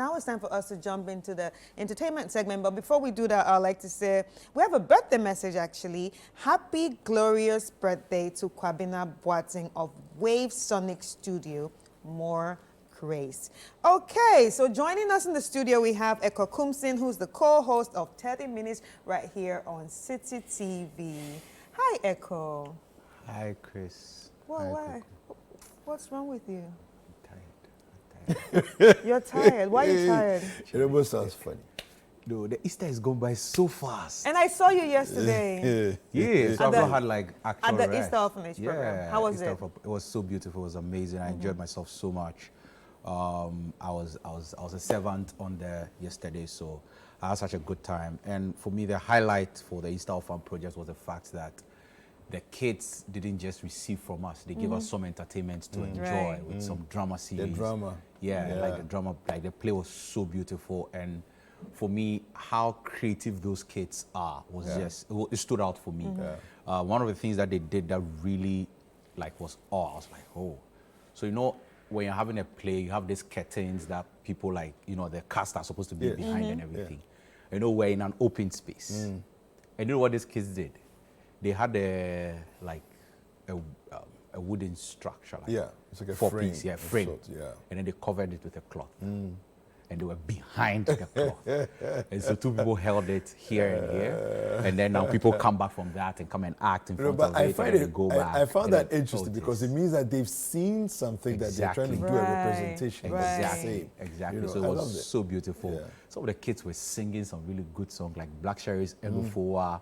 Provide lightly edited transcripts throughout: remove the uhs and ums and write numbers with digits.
now it's time for us to jump into the entertainment segment. But before we do that, I'd like to say we have a birthday message, actually. Happy, glorious birthday to Kwabena Boateng of Wave Sonic Studio. More grace. Okay, so joining us in the studio, we have Eko Kumsin, who's the co-host of 30 Minutes right here on Citi TV. Hi, Eko. Hi, Chris. Well, Hi, why? What's wrong with you? I'm tired. You're tired. Why are you tired? It almost sounds funny. No, the Easter is gone by so fast. And I saw you yesterday Yeah, so I've not had like actual at the rest. Easter Orphanage program. How was it? It was so beautiful. It was amazing. I enjoyed myself so much. I was a servant on there yesterday, so I had such a good time. And for me, the highlight for the Easter Orphan project was the fact that the kids didn't just receive from us; they gave us some entertainment to enjoy with some drama series. The drama, like the drama, like the play was so beautiful. And for me, how creative those kids are was just it stood out for me. One of the things that they did that really was awe. I was like, oh, so when you're having a play, you have these curtains that people the cast are supposed to be behind and everything. We're in an open space. And you know what these kids did? They had a wooden structure. It's like a frame. frame. And then they covered it with a cloth. And they were behind the cloth. And so two people held it here and here. And then now people come back from that and come and act in front of it and they go back. I found that interesting because it means that they've seen something that they're trying to do a representation. Exactly. So it was so beautiful. Some of the kids were singing some really good songs like Black Sherry's Elufoa.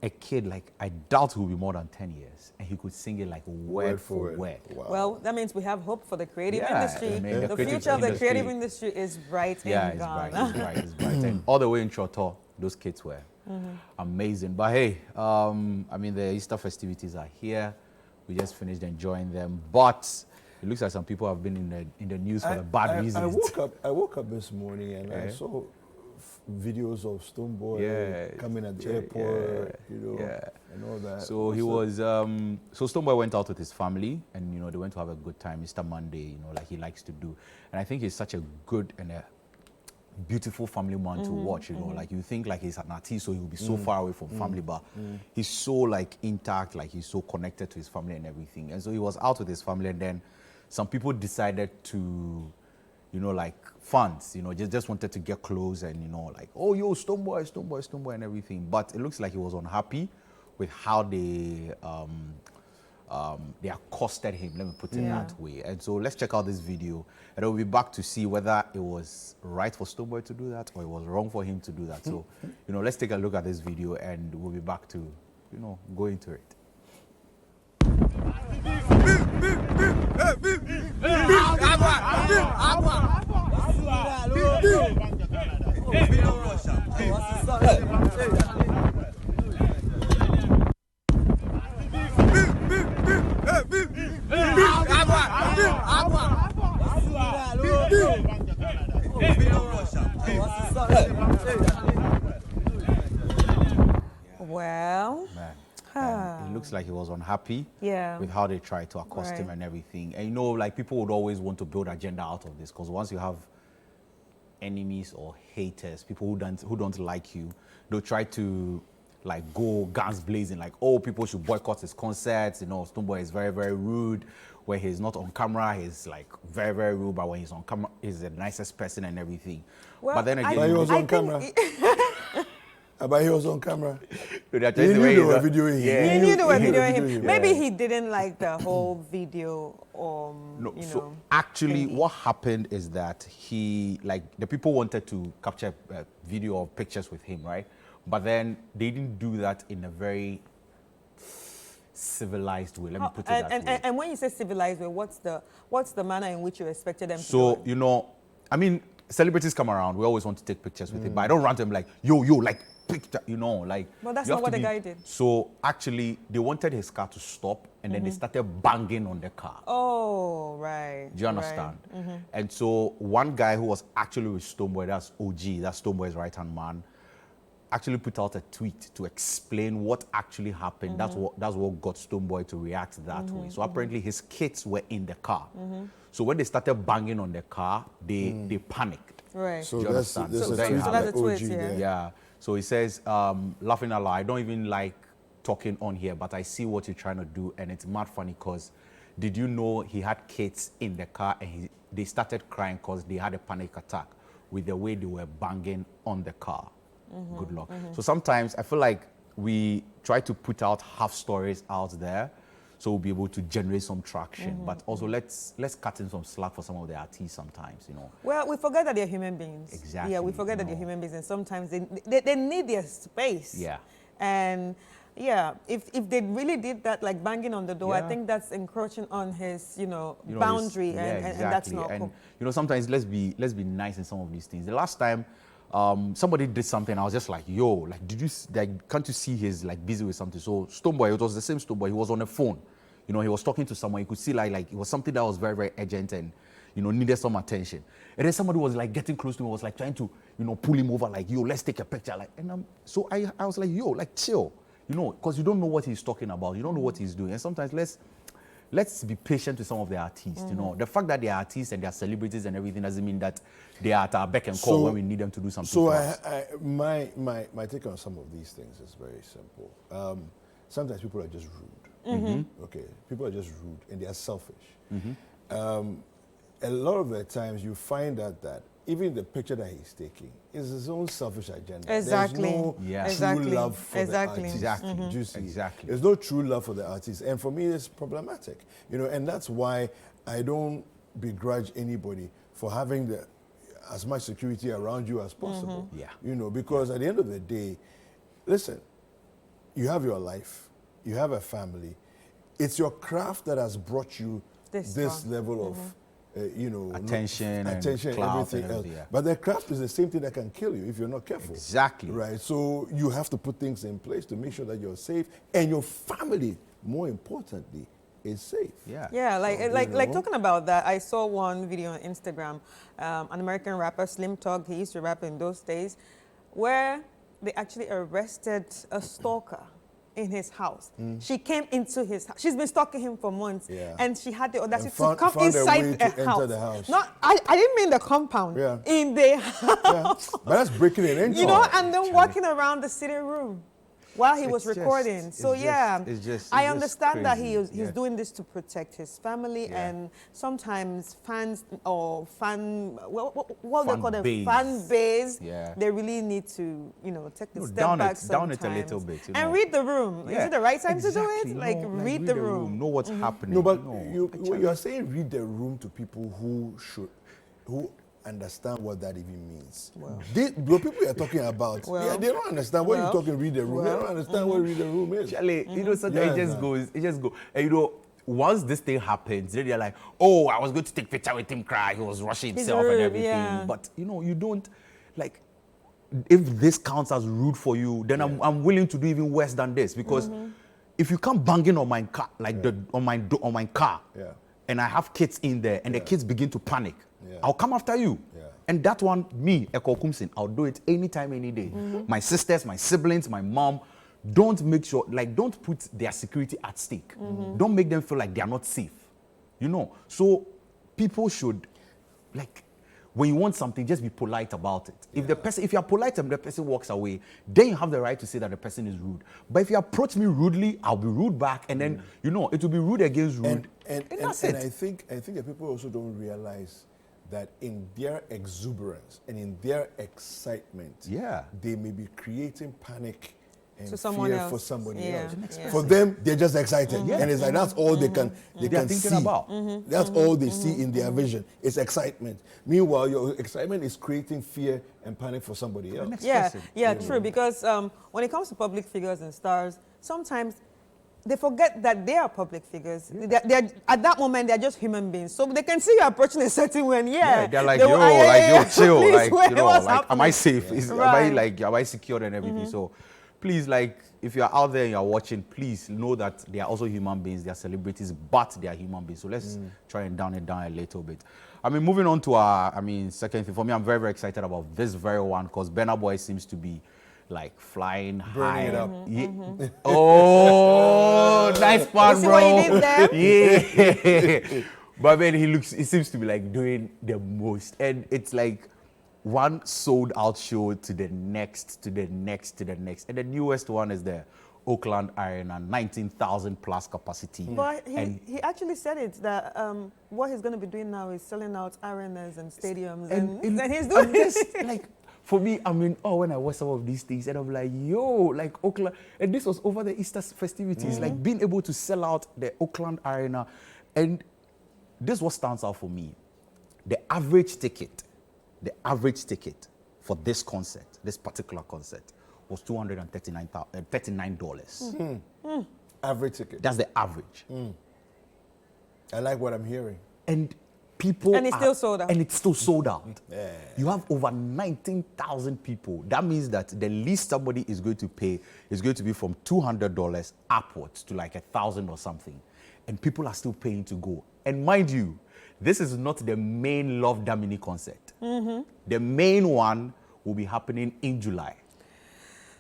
A kid, I doubt he will be more than 10 years, and he could sing it word for word. Wow. Well, that means we have hope for the creative industry. I mean, the future of the creative industry is bright in Ghana. It's bright. And all the way in Choto, those kids were amazing. But hey, the Easter festivities are here. We just finished enjoying them, but it looks like some people have been in the news for the bad reasons. I woke up this morning and I saw videos of Stonebwoy coming at the airport, and all that. So he was, so Stonebwoy went out with his family, and they went to have a good time Easter Monday, like he likes to do. And I think he's such a good and a beautiful family man to watch. Like you think he's an artist, so he'll be so far away from family, but he's so intact, he's so connected to his family and everything. And so he was out with his family, and then some people decided to, fans, just wanted to get close and, oh, yo, Stonebwoy and everything. But it looks like he was unhappy with how they accosted him, let me put it that way. And so let's check out this video, and we'll be back to see whether it was right for Stonebwoy to do that or it was wrong for him to do that. So, let's take a look at this video, and we'll be back to, go into it. Well, it looks like he was unhappy with how they tried to accost him and everything. And people would always want to build agenda out of this, because once you have enemies or haters, people who don't like you, they'll try to go guns blazing, oh, people should boycott his concerts. Stonebwoy is very, very rude. When he's not on camera, he's very, very rude, but when he's on camera, he's the nicest person and everything. Well, but then again, he was on camera. But he was on camera. He knew they were videoing him. He knew they were videoing him. Maybe he didn't like the whole video. So actually, what happened is that the people wanted to capture a video or pictures with him, right? But then they didn't do that in a very civilized way. Let me put it that way. And when you say civilized way, what's the manner in which you expected them to do it? Celebrities come around. We always want to take pictures with him, but I don't run to him yo, picture, But that's not what the guy did. So actually, they wanted his car to stop, and then they started banging on the car. Oh, right. Do you understand? And so one guy who was actually with Stonebwoy, that's OG, that's Stonebwoy's right-hand man, actually put out a tweet to explain what actually happened. That's what got Stonebwoy to react that way. So apparently his kids were in the car. So when they started banging on the car, they panicked. Right. So Do you that's understand? there's So a there you tweet have by it. So that's a OG tweet, yeah. there. Yeah. So he says, laughing aloud, I don't even like talking on here, but I see what you're trying to do, and it's mad funny because did you know he had kids in the car and they started crying because they had a panic attack with the way they were banging on the car. Good luck. So sometimes I feel like we try to put out half stories out there so we'll be able to generate some traction. But also let's cut in some slack for some of the artists sometimes, you know. Well, we forget that they're human beings. Exactly, Yeah, we forget that you they're know. human beings, and sometimes they need their space. Yeah. And yeah, if they really did that, like banging on the door, I Yeah. think that's encroaching on his, You know, boundary, yeah, and that's not and cool. you know, sometimes let's be nice in some of these things. The last time somebody did something, I was just like, yo, like, can't you see he's like busy with something? So Stonebwoy, it was the same Stonebwoy, he was on the phone. You know, he was talking to someone, you could see like it was something that was very, very urgent and, you know, needed some attention. And then somebody was like getting close to him, was like trying to, you know, pull him over, like, yo, let's take a picture. Like, and so I was like, yo, like, chill, you know, because you don't know what he's talking about, you don't know what he's doing. And sometimes let's be patient with some of the artists, you know. The fact that they are artists and they are celebrities and everything doesn't mean that they are at our beck and call when we need them to do something So for us. my take on some of these things is very simple. Sometimes people are just rude. Okay, people are just rude and they are selfish. A lot of the times you find out that even the picture that he's taking is his own selfish agenda. Exactly. There's no Yeah. true Exactly. love for Exactly. the artist. Exactly. Do you see? Exactly. There's no true love for the artist, and for me, it's problematic. You know, and that's why I don't begrudge anybody for having as much security around you as possible. Yeah. You know, because at the end of the day, listen, you have your life, you have a family. It's your craft that has brought you This this far. level of, you know, Attention and attention, clout and everything else. everything, yeah. But the craft is the same thing that can kill you if you're not careful. Exactly. Right. So you have to put things in place to make sure that you're safe and your family, more importantly, is safe. Yeah. Yeah, like know? talking about that, I saw one video on Instagram, an American rapper, Slim Thug, he used to rap in those days, where they actually arrested a stalker in his house. She came into his house. She's been stalking him for months, Yeah. and she had the audacity found- to come found a way inside to a enter house. the house. Not, I didn't mean the compound. Yeah. In the house. Yeah. But that's breaking it into. You know, and then walking around the sitting room while he was It's just- recording. it's So just- yeah, it's just I understand that crazy. he's Yeah. doing this to protect his family, Yeah. and sometimes fans or what they Fan call them, base. fan base, Yeah. they really need to, take a No, step down back it- down it a sometimes little bit, you and know. read the room. Is it the right time to do Exactly. it? Like, No, read the room. Know what's happening. No, but No. you are saying read the room to people who understand what that even means. The people you're talking about, Well, they don't understand what well, you're talking read the room. They well, don't understand what read the room is. Charlie, you know, sometimes Yeah, it just goes. And you know, once this thing happens, then they're like, oh, I was going to take picture with him, cry. He was rushing He's himself rude, and everything. yeah. But you know, you don't like. If this counts as rude for you, then I'm willing to do even worse than this because if you come banging on my car, like on my car, Yeah. and I have kids in there, and the kids begin to panic, Yeah. I'll come after you. Yeah. And that one, me, Eko Kumsin, I'll do it anytime, any day. My sisters, my siblings, my mom, don't put their security at stake. Don't make them feel like they are not safe. You know, so people should, like, when you want something, just be polite about it. If you are polite and the person walks away, then you have the right to say that the person is rude. But if you approach me rudely, I'll be rude back, and then it will be rude against rude, And that's and it. I think that people also don't realize that in their exuberance and in their excitement, Yeah. they may be creating panic and To someone fear else. for somebody Yeah. else. Yeah. For them, they're just excited, and it's like that's all they can They're thinking see. about. That's all they see in their vision. It's excitement. Meanwhile, your excitement is creating fear and panic for somebody else. next Yeah, person. yeah, true. Because when it comes to public figures and stars, sometimes they forget that they are public figures. They're at that moment they're just human beings, so they can see you approaching a certain way. And Yeah, they're like, they will- yo, chill, please, like, wait, you know, what's like, am I happening? safe? Right. Am I secured and everything? So, please, like, if you're out there and you're watching, please know that they are also human beings. They are celebrities, but they are human beings. So let's try and down it down a little bit. I mean, moving on to our, second thing. For me, I'm very, very excited about this very one because Burna Boy seems to be like flying high. it up. Yeah. Oh, nice part, You see bro. what you did there? Yeah. But then he seems to be like doing the most. And it's like, one sold out show to the next, to the next, to the next. And the newest one is the Oakland Arena, 19,000 plus capacity. But he actually said it that what he's going to be doing now is selling out arenas and stadiums, and he's doing this. Like, for me, I mean, when I watch some of these things, and I'm like, yo, like Oakland, and this was over the Easter festivities, like being able to sell out the Oakland Arena, and this is what stands out for me. The average ticket for this concert, this particular concert, was $239. Average ticket. That's the average. I like what I'm hearing. And people and it's still sold out. And it's still sold out. Yeah. You have over 19,000 people. That means that the least somebody is going to pay is going to be from $200 upwards to like $1,000 or something. And people are still paying to go. And mind you, this is not the main Love Damini concert. The main one will be happening in July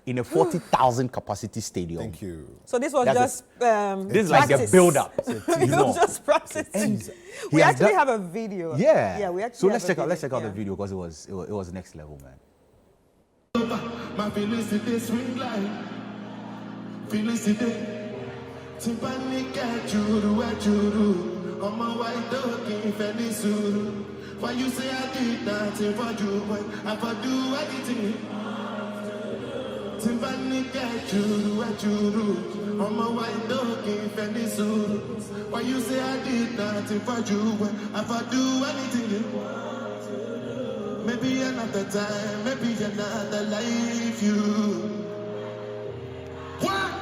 in a 40,000 capacity stadium. Thank you. So this was That's just this is like the build-up. It was just practicing. We actually have a video. Yeah. We actually so have let's check out the yeah. video because it was next level, man. My feelings today swing like feelings today. Timpani kachuru achuru. On my white dog in Fendi Suru. Why you say I did nothing for you, but I for do anything. Timpani kachuru achuru. On my white dog in Fendi Suru. Why you say I did nothing for you, but I for do anything. Maybe another time, maybe another life, you. What?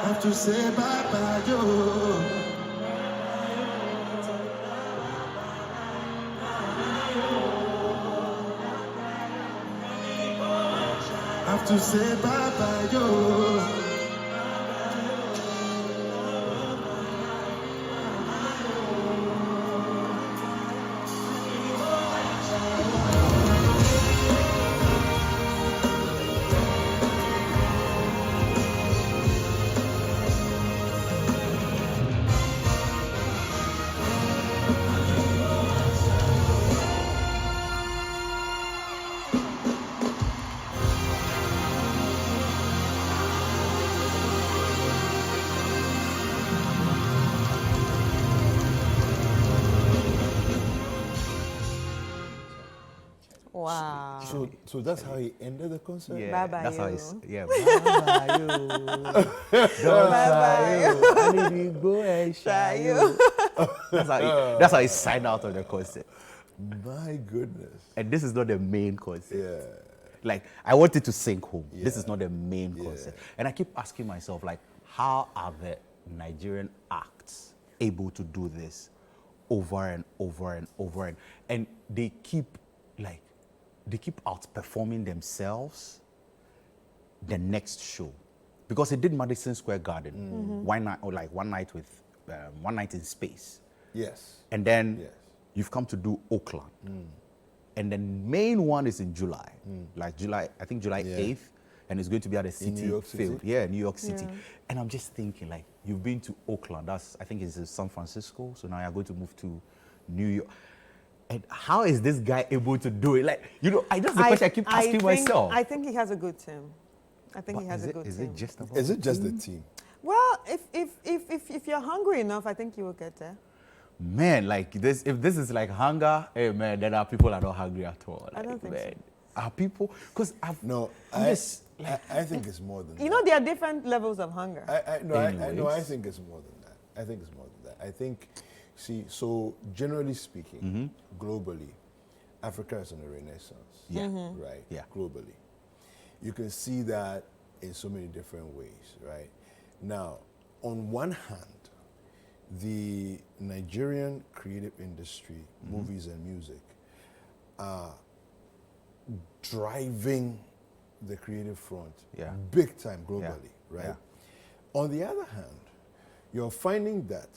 Have to say bye-bye, yo. Have to say bye-bye, yo. Wow. So that's how he ended the concert? Yeah, Bye-bye, that's how you. it's bye-bye, you. Don't Bye-bye, you. I need you go and shy you. That's how he signed out of the concert. My goodness. And this is not the main concert. Yeah. Like, I wanted to sing home. This Yeah. is not the main concert. And I keep asking myself, like, how are the Nigerian acts able to do this over and over and over? And they keep outperforming themselves the next show. Because it did Madison Square Garden, one night with One Night in Space. Yes. And then Yes. you've come to do Oakland. And the main one is in July, like July 8th, and it's going to be at the Citi New York City? field. Yeah, New York City. Yeah. And I'm just thinking, like, you've been to Oakland, I think it's in San Francisco, so now you're going to move to New York. And how is this guy able to do it? Like, that's the question I keep asking myself. I think he has a good team. I think But he has a good is team. it just about Is it just the team? Well, if you're hungry enough, I think you will get there. Man, like this, if this is like hunger, hey man, then our people are not hungry at all. I don't Like, think so. man, Are people? Because No, I'm I just, like, I think it's more than You know, there are different levels of hunger. I Anyways. think it's more than that. I think it's more than that. I think, so generally speaking, globally, Africa is in a renaissance. Yeah. Right? Yeah. Globally. You can see that in so many different ways, right? Now, on one hand, the Nigerian creative industry, movies and music, are driving the creative front Yeah. big time globally, right? Yeah. On the other hand, you're finding that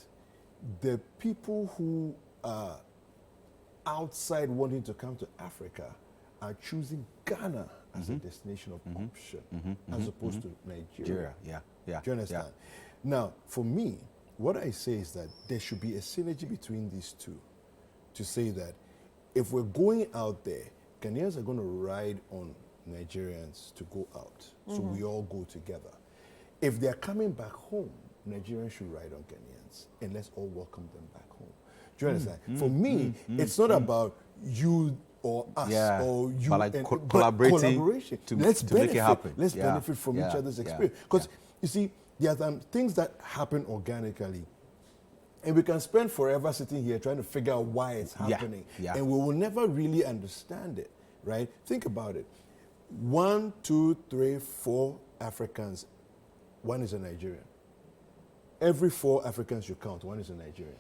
the people who are outside wanting to come to Africa are choosing Ghana as a destination of option as opposed to Nigeria. Nigeria, yeah. Do you understand? Now, for me, what I say is that there should be a synergy between these two to say that if we're going out there, Ghanaians are going to ride on Nigerians to go out. So we all go together. If they're coming back home, Nigerians should ride on Ghanaians and let's all welcome them back home. Do you understand? For me, it's not about you or us or you, but like but collaboration to make it happen. Let's benefit from each other's experience. Because you see, there are things that happen organically, and we can spend forever sitting here trying to figure out why it's happening, and we will never really understand it. Right? Think about it. 1, 2, 3, 4 Africans, one is a Nigerian. Every 4 Africans you count, one is a Nigerian.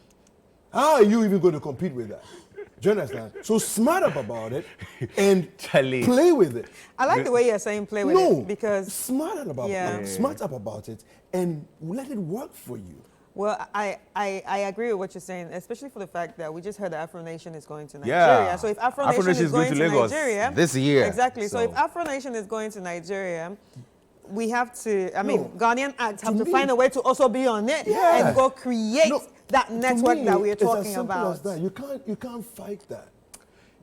How are you even going to compete with that? Do you understand? So smart up about it and play with it. I like the way you're saying play with it because smart up about it and let it work for you. Well, I agree with what you're saying, especially for the fact that we just heard that Afro Nation is going to Nigeria. Yeah. So if Afro Nation is going to Lagos Nigeria this year, exactly. So if Afro Nation is going to Nigeria, we have to. I mean, Ghanaian acts have to find a way to also be on it and go create that network that we're talking about. As that. You can't fight that.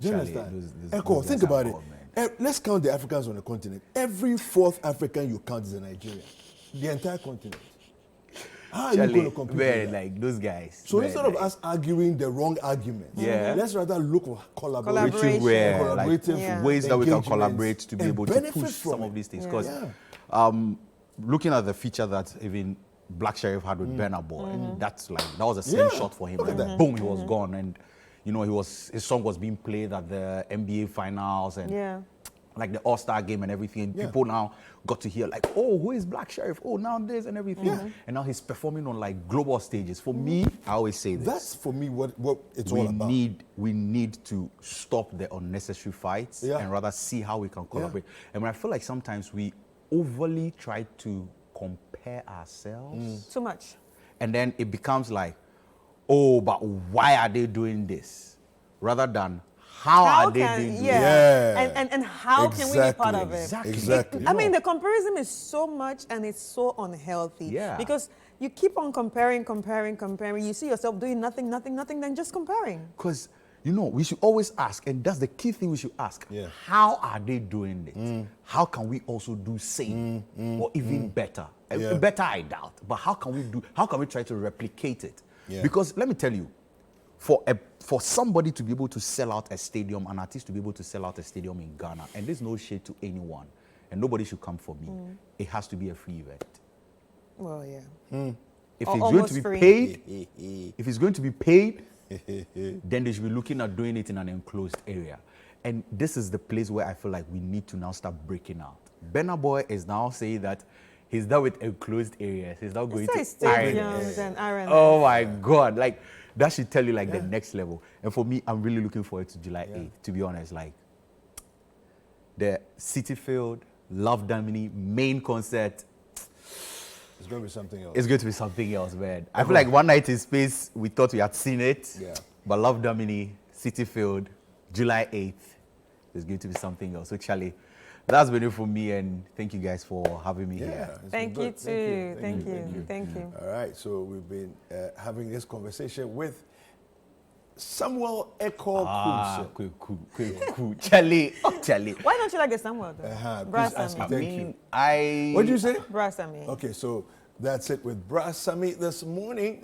Do you understand? Echo, think about it. Let's count the Africans on the continent. Every 4th African you count is a Nigerian. The entire continent. How are you going to compete with that? Like those guys. So instead of us arguing the wrong arguments, let's rather look for Collaboration. collaborative ways that we can collaborate to be able to push some of these things. Because looking at the feature that even Black Sheriff had with Burna Boy, that was a slingshot for him. Like, boom, he was gone, and you know his song was being played at the NBA finals and like the All-Star game and everything. People now got to hear like, oh, who is Black Sheriff? Oh, now this and everything. And now he's performing on like global stages. For me, I always say this. That's for me what it's all about. We need to stop the unnecessary fights and rather see how we can collaborate. And when I feel like sometimes we overly try to compare ourselves. Too much. And then it becomes like, oh, but why are they doing this? Rather than how are they doing this? And how can we be part of it? Exactly. I mean, the comparison is so much and it's so unhealthy. Because you keep on comparing. You see yourself doing nothing, then just comparing. Because, you know, we should always ask, and that's the key thing we should ask. How are they doing it? How can we also do same or even better? Better, I doubt. But how can we try to replicate it? Because let me tell you, for somebody to be able to sell out a stadium, an artist to be able to sell out a stadium in Ghana, and there's no shade to anyone, and nobody should come for me, it has to be a free event. Well, yeah. If it's going to be paid, if it's going to be paid, then they should be looking at doing it in an enclosed area. And this is the place where I feel like we need to now start breaking out. Burna Boy is now saying that he's done with enclosed areas. He's now going to stadiums and arenas. Oh my God! Like that should tell you like the next level. And for me, I'm really looking forward to July 8th. To be honest, like the Citi Field, Love Damini main concert. It's going to be something else. It's going to be something else, man. I feel like One Night in Space, we thought we had seen it. But Love Damini, Citi Field, July 8th, is going to be something else. So, Charlie, that's been it for me, and thank you guys for having me here. Thank you too. Thank you. All right, so we've been having this conversation with Samuel Echo Cool. Charlie. Why don't you like the Samuel though? Please ask me. Thank you. What did you say? Brass Sammy. Okay, so that's it with Brass Sammy this morning.